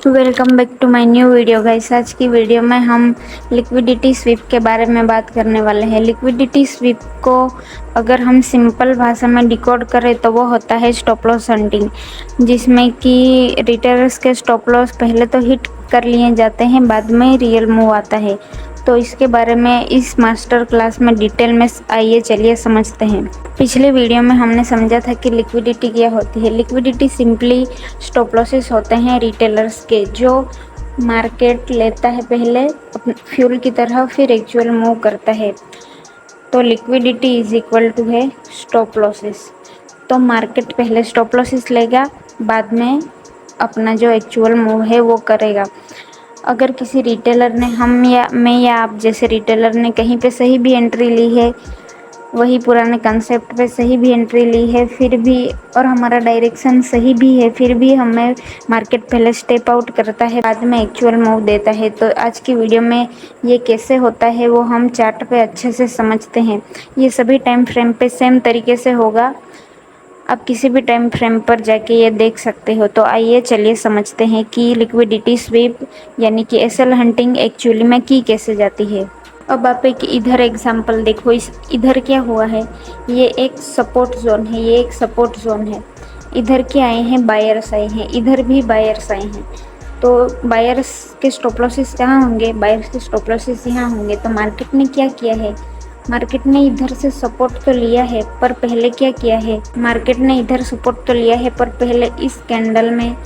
Welcome back to my new video guys. आज की video में हम लिक्विडिटी स्वीप के बारे में बात करने वाले हैं। लिक्विडिटी स्वीप को अगर हम सिंपल भाषा में डिकोड करें तो वो होता है स्टॉप लॉस हंटिंग, जिसमें कि रिटेलर्स के स्टॉप लॉस पहले तो हिट कर लिए जाते हैं, बाद में रियल मूव आता है। तो इसके बारे में इस मास्टर क्लास में डिटेल में आइए चलिए समझते हैं। पिछले वीडियो में हमने समझा था कि लिक्विडिटी क्या होती है। लिक्विडिटी सिंपली स्टॉप लॉसेस होते हैं रिटेलर्स के, जो मार्केट लेता है पहले फ्यूल की तरह, फिर एक्चुअल मूव करता है। तो लिक्विडिटी इज इक्वल टू है स्टॉप लॉसेस। तो मार्केट पहले स्टॉप लॉसेस लेगा, बाद में अपना जो एक्चुअल मूव है वो करेगा। अगर किसी रिटेलर ने मैं या आप जैसे रिटेलर ने कहीं पे सही भी एंट्री ली है, वही पुराने कंसेप्ट पे सही भी एंट्री ली है, फिर भी और हमारा डायरेक्शन सही भी है, फिर भी हमें मार्केट पहले स्टेप आउट करता है, बाद में एक्चुअल मूव देता है। तो आज की वीडियो में ये कैसे होता है वो हम चार्ट पे अच्छे से समझते हैं। ये सभी टाइम फ्रेम पे सेम तरीके से होगा, आप किसी भी टाइम फ्रेम पर जाके ये देख सकते हो। तो आइए चलिए समझते हैं कि लिक्विडिटी स्वीप यानी कि एसएल हंटिंग एक्चुअली में की कैसे जाती है। अब आप एक इधर एग्जांपल देखो, इस इधर क्या हुआ है, ये एक सपोर्ट जोन है, ये एक सपोर्ट जोन है। इधर क्या आए हैं, बायर्स आए हैं, इधर भी बायर्स आए हैं। तो बायर्स के स्टॉप लॉसेस कहाँ होंगे, बायर्स के स्टॉप लॉसेस यहाँ होंगे। तो मार्केट ने क्या किया है, मार्केट ने इधर से सपोर्ट तो लिया है, पर पहले क्या किया है, मार्केट ने इधर सपोर्ट तो लिया है, पर पहले इस कैंडल में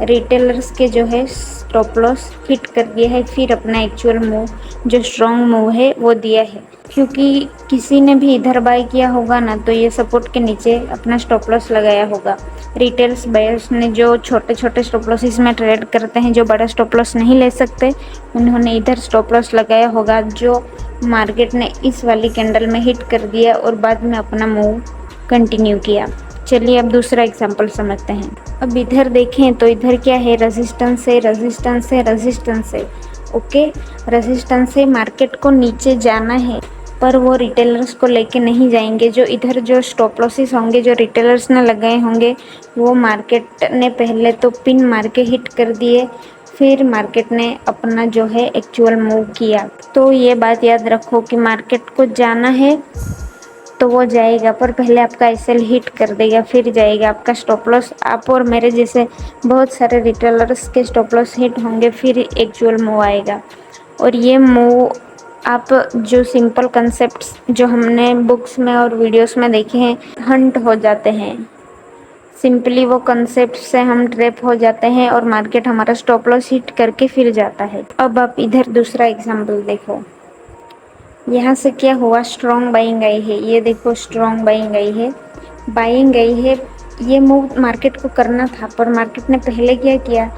रिटेलर्स के जो है स्टॉप लॉस हिट कर दिया है, फिर अपना एक्चुअल मूव जो स्ट्रॉन्ग मूव है वो दिया है। क्योंकि किसी ने भी इधर बाय किया होगा ना, तो ये सपोर्ट के नीचे अपना स्टॉप लॉस लगाया होगा। रिटेल्स बायर्स ने जो छोटे छोटे स्टॉप लॉसेस में ट्रेड करते हैं, जो बड़ा स्टॉप लॉस नहीं ले सकते, उन्होंने इधर स्टॉप लॉस लगाया होगा, जो मार्केट ने इस वाली कैंडल में हिट कर दिया और बाद में अपना मूव कंटिन्यू किया। चलिए अब दूसरा एग्जांपल समझते हैं। अब इधर देखें तो इधर क्या है, रेजिस्टेंस है, रेजिस्टेंस है, रेजिस्टेंस है। ओके, रेजिस्टेंस से मार्केट को नीचे जाना है, पर वो रिटेलर्स को लेके नहीं जाएंगे। जो इधर जो स्टॉप लॉसेस होंगे, जो रिटेलर्स ने लगाए होंगे, वो मार्केट ने पहले तो पिन मार के हिट कर दिए, फिर मार्केट ने अपना जो है एक्चुअल मूव किया। तो ये बात याद रखो कि मार्केट को जाना है तो वो जाएगा, पर पहले आपका एसएल हिट कर देगा, फिर जाएगा आपका स्टॉप लॉस। आप और मेरे जैसे बहुत सारे रिटेलर्स के स्टॉप लॉस हिट होंगे, फिर एक्चुअल मूव आएगा। और ये मूव आप जो सिंपल कंसेप्ट्स जो हमने बुक्स में और वीडियोस में देखे हैं, हंट हो जाते हैं। सिंपली वो कंसेप्ट से हम ट्रैप हो जाते हैं और मार्केट हमारा स्टॉप लॉस हिट करके फिर जाता है। अब आप इधर दूसरा एग्जाम्पल देखो, यहाँ से क्या हुआ, स्ट्रॉन्ग बाइंग आई है। ये देखो स्ट्रॉन्ग बाइंग आई है, बाइंग आई है। ये मूव मार्केट को करना था, पर मार्केट ने पहले क्या किया,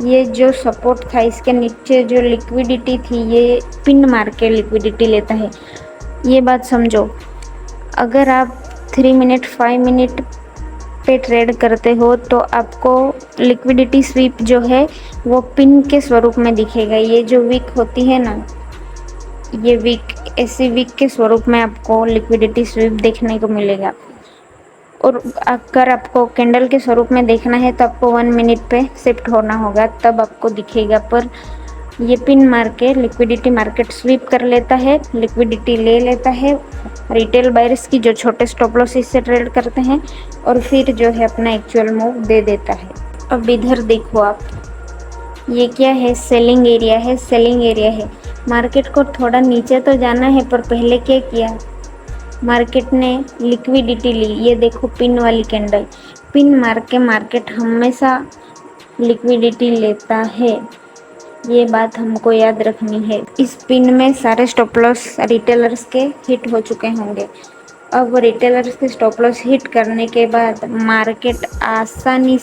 ये जो सपोर्ट था इसके नीचे जो लिक्विडिटी थी, ये पिन मार के लिक्विडिटी लेता है। ये बात समझो, अगर आप 3 मिनट 5 मिनट पे ट्रेड करते हो तो आपको लिक्विडिटी स्वीप जो है वो पिन के स्वरूप में दिखेगा। ये जो वीक होती है ना, ये वीक, ऐसी वीक के स्वरूप में आपको लिक्विडिटी स्वीप देखने को मिलेगा। और अगर आपको कैंडल के स्वरूप में देखना है तो आपको 1 मिनट पे शिफ्ट होना होगा, तब आपको दिखेगा। पर ये पिन मार के लिक्विडिटी मार्केट स्वीप कर लेता है, लिक्विडिटी ले लेता है रिटेल बायर्स की, जो छोटे स्टॉप लॉस से ट्रेड करते हैं, और फिर जो है अपना एक्चुअल मूव दे देता है। अब इधर देखो आप, ये क्या है, सेलिंग एरिया है, सेलिंग एरिया है। मार्केट को थोड़ा नीचे तो जाना है, पर पहले क्या किया, मार्केट ने लिक्विडिटी ली। ये देखो पिन वाली कैंडल, पिन मार के मार्केट हमेशा लिक्विडिटी लेता है, ये बात हमको याद रखनी है। इस पिन में सारे स्टॉप लॉस रिटेलर्स के हिट हो चुके होंगे। अब रिटेलर्स के स्टॉप लॉस हिट करने के बाद मार्केट आसानी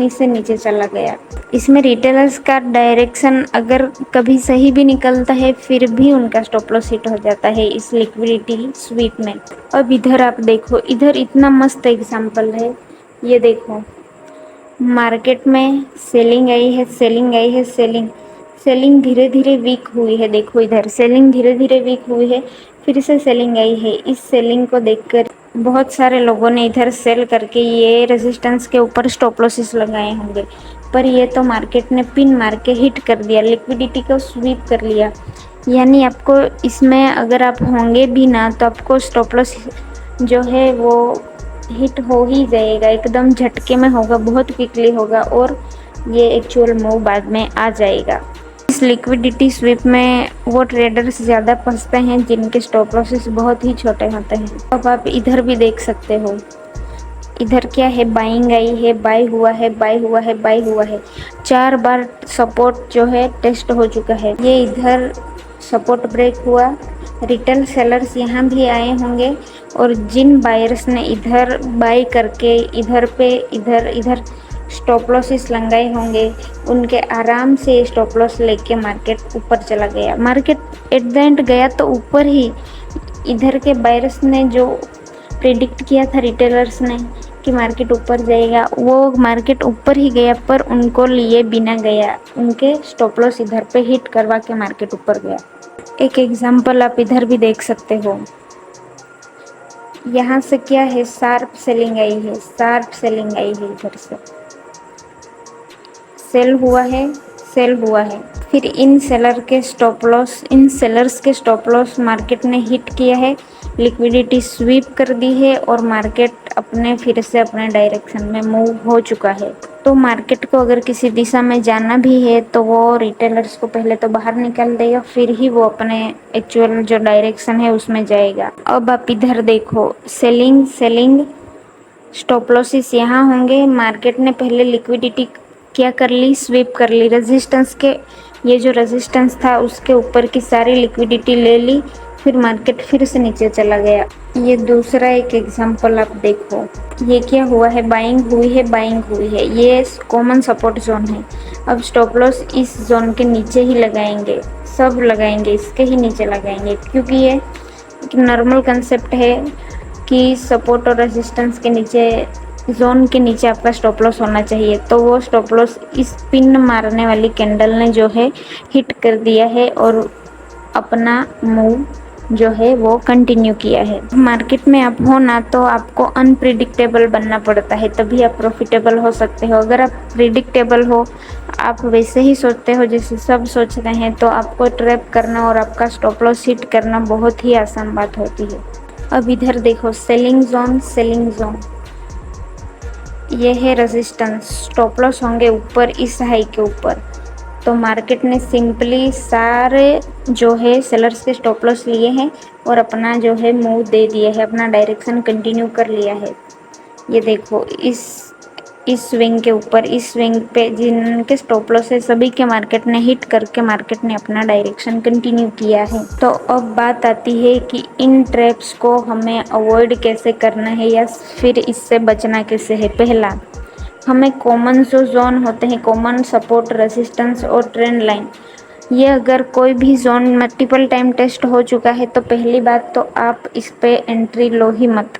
से नीचे चला गया। इसमें रिटेलर्स का डायरेक्शन अगर कभी सही भी निकलता है, फिर भी उनका स्टॉप लॉस हिट हो जाता है इस लिक्विडिटी स्वीप में। अब इधर आप देखो, इधर इतना मस्त एग्जांपल है। ये देखो, मार्केट में सेलिंग आई है, सेलिंग आई है, सेलिंग धीरे धीरे वीक हुई है। देखो इधर सेलिंग धीरे धीरे वीक हुई है, फिर से सेलिंग आई है। इस सेलिंग को देखकर बहुत सारे लोगों ने इधर सेल करके ये रेजिस्टेंस के ऊपर स्टॉप लॉसेस लगाए होंगे। पर ये तो मार्केट ने पिन मार के हिट कर दिया, लिक्विडिटी को स्वीप कर लिया। यानी आपको इसमें अगर आप होंगे भी ना तो आपको स्टॉप लॉस जो है वो हिट हो ही जाएगा, एकदम झटके में होगा, बहुत क्विकली होगा और ये एक्चुअल मूव बाद में आ जाएगा। इस लिक्विडिटी स्वीप में वो ट्रेडर्स ज़्यादा फंसते हैं जिनके स्टॉप लॉसेस बहुत ही छोटे होते हैं। अब आप इधर भी देख सकते हो, इधर क्या है, बाइंग आई है, बाय हुआ है, बाय हुआ है, बाय हुआ है। 4 बार सपोर्ट जो है टेस्ट हो चुका है। ये इधर सपोर्ट ब्रेक हुआ, रिटेल सेलर्स यहाँ भी आए होंगे और जिन बायर्स ने इधर बाय करके इधर पे इधर स्टॉप लॉसेस लगाए होंगे उनके आराम से स्टॉप लॉस लेके मार्केट ऊपर चला गया। मार्केट एट द एंड गया तो ऊपर ही। इधर के बायर्स ने जो प्रिडिक्ट किया था रिटेलर्स ने कि मार्केट ऊपर जाएगा, वो मार्केट ऊपर ही गया पर उनको लिए बिना गया, उनके स्टॉप लॉस इधर पे हिट करवा के मार्केट ऊपर गया। एक एग्जांपल आप इधर भी देख सकते हो, यहाँ से क्या है, शार्प सेलिंग आई है, शार्प सेलिंग आई है, इधर से सेल हुआ है, सेल हुआ है। फिर इन सेलर्स के स्टॉप लॉस मार्केट ने हिट किया है, लिक्विडिटी स्वीप कर दी है और मार्केट अपने फिर से अपने डायरेक्शन में मूव हो चुका है। तो मार्केट को अगर किसी दिशा में जाना भी है तो वो रिटेलर्स को पहले तो बाहर निकाल देगा, फिर ही वो अपने एक्चुअल जो डायरेक्शन है उसमें जाएगा। अब आप इधर देखो, सेलिंग सेलिंग स्टॉप लॉसेस यहाँ होंगे। मार्केट ने पहले लिक्विडिटी क्या कर ली, स्वीप कर ली, रेजिस्टेंस के ये जो रेजिस्टेंस था उसके ऊपर की सारी लिक्विडिटी ले ली, फिर मार्केट फिर से नीचे चला गया। ये दूसरा एक एग्जांपल आप देखो, ये क्या हुआ है, बाइंग हुई है, बाइंग हुई है, ये कॉमन सपोर्ट जोन है। अब स्टॉप लॉस इस जोन के नीचे ही लगाएंगे, सब लगाएंगे, इसके ही नीचे लगाएंगे, क्योंकि ये एक नॉर्मल कंसेप्ट है कि सपोर्ट और रेजिस्टेंस के नीचे, जोन के नीचे आपका स्टॉप लॉस होना चाहिए। तो वो स्टॉप लॉस इस पिन मारने वाली कैंडल ने जो है हिट कर दिया है और अपना मूव जो है वो कंटिन्यू किया है। मार्केट में आप हो ना तो आपको अनप्रिडिक्टेबल बनना पड़ता है, तभी आप प्रॉफिटेबल हो सकते हो। अगर आप प्रिडिक्टेबल हो, आप वैसे ही सोचते हो जैसे सब सोच रहे हैं, तो आपको ट्रैप करना और आपका स्टॉप लॉस हिट करना बहुत ही आसान बात होती है। अब इधर देखो, सेलिंग जोन, सेलिंग जोन, ये है रेजिस्टेंस, स्टॉप लॉस होंगे ऊपर इस हाई के ऊपर। तो मार्केट ने सिंपली सारे जो है सेलर्स के स्टॉप लॉस लिए हैं और अपना जो है मूव दे दिए है, अपना डायरेक्शन कंटिन्यू कर लिया है। ये देखो, इस स्विंग के ऊपर, इस स्विंग पे जिनके स्टॉप लॉस है सभी के मार्केट ने हिट करके मार्केट ने अपना डायरेक्शन कंटिन्यू किया है। तो अब बात आती है कि इन ट्रैप्स को हमें अवॉइड कैसे करना है या फिर इससे बचना कैसे है। पहला, हमें कॉमन जो जोन होते हैं, कॉमन सपोर्ट, रेजिस्टेंस और ट्रेंड लाइन, ये अगर कोई भी जोन मल्टीपल टाइम टेस्ट हो चुका है तो पहली बात तो आप इस पे एंट्री लो ही मत।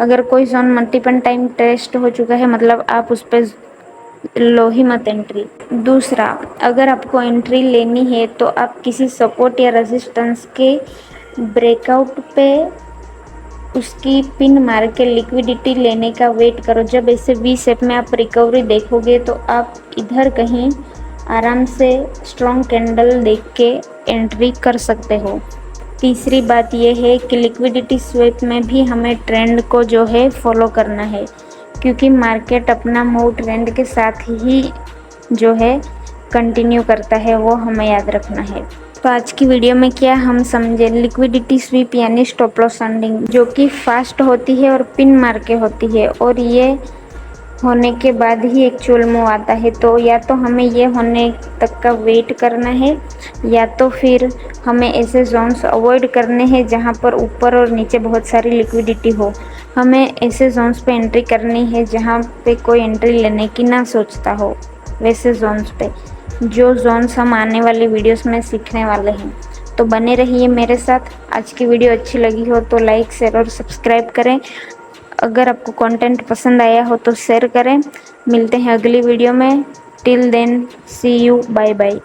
अगर कोई जोन मल्टीपल टाइम टेस्ट हो चुका है मतलब आप उस पे लो ही मत एंट्री। दूसरा, अगर आपको एंट्री लेनी है तो आप किसी सपोर्ट या रेजिस्टेंस के ब्रेकआउट पे उसकी पिन मार के लिक्विडिटी लेने का वेट करो। जब ऐसे वी शेप में आप रिकवरी देखोगे तो आप इधर कहीं आराम से स्ट्रॉन्ग कैंडल देख के एंट्री कर सकते हो। तीसरी बात यह है कि लिक्विडिटी स्वीप में भी हमें ट्रेंड को जो है फॉलो करना है, क्योंकि मार्केट अपना मूव ट्रेंड के साथ ही जो है कंटिन्यू करता है, वो हमें याद रखना है। तो आज की वीडियो में क्या हम समझे, लिक्विडिटी स्वीप यानी स्टॉप लॉस सेंडिंग, जो कि फास्ट होती है और पिन मार के होती है और ये होने के बाद ही एक्चुअल मूव आता है। तो या तो हमें ये होने तक का वेट करना है या तो फिर हमें ऐसे जोन्स अवॉइड करने हैं जहाँ पर ऊपर और नीचे बहुत सारी लिक्विडिटी हो। हमें ऐसे जोन्स पे एंट्री करनी है जहाँ पे कोई एंट्री लेने की ना सोचता हो, वैसे जोन्स पे, जो जोन्स हम आने वाली वीडियोस में सीखने वाले हैं। तो बने रहिए मेरे साथ। आज की वीडियो अच्छी लगी हो तो लाइक, शेयर और सब्सक्राइब करें। अगर आपको कंटेंट पसंद आया हो तो शेयर करें। मिलते हैं अगली वीडियो में। Till then, see you, bye bye.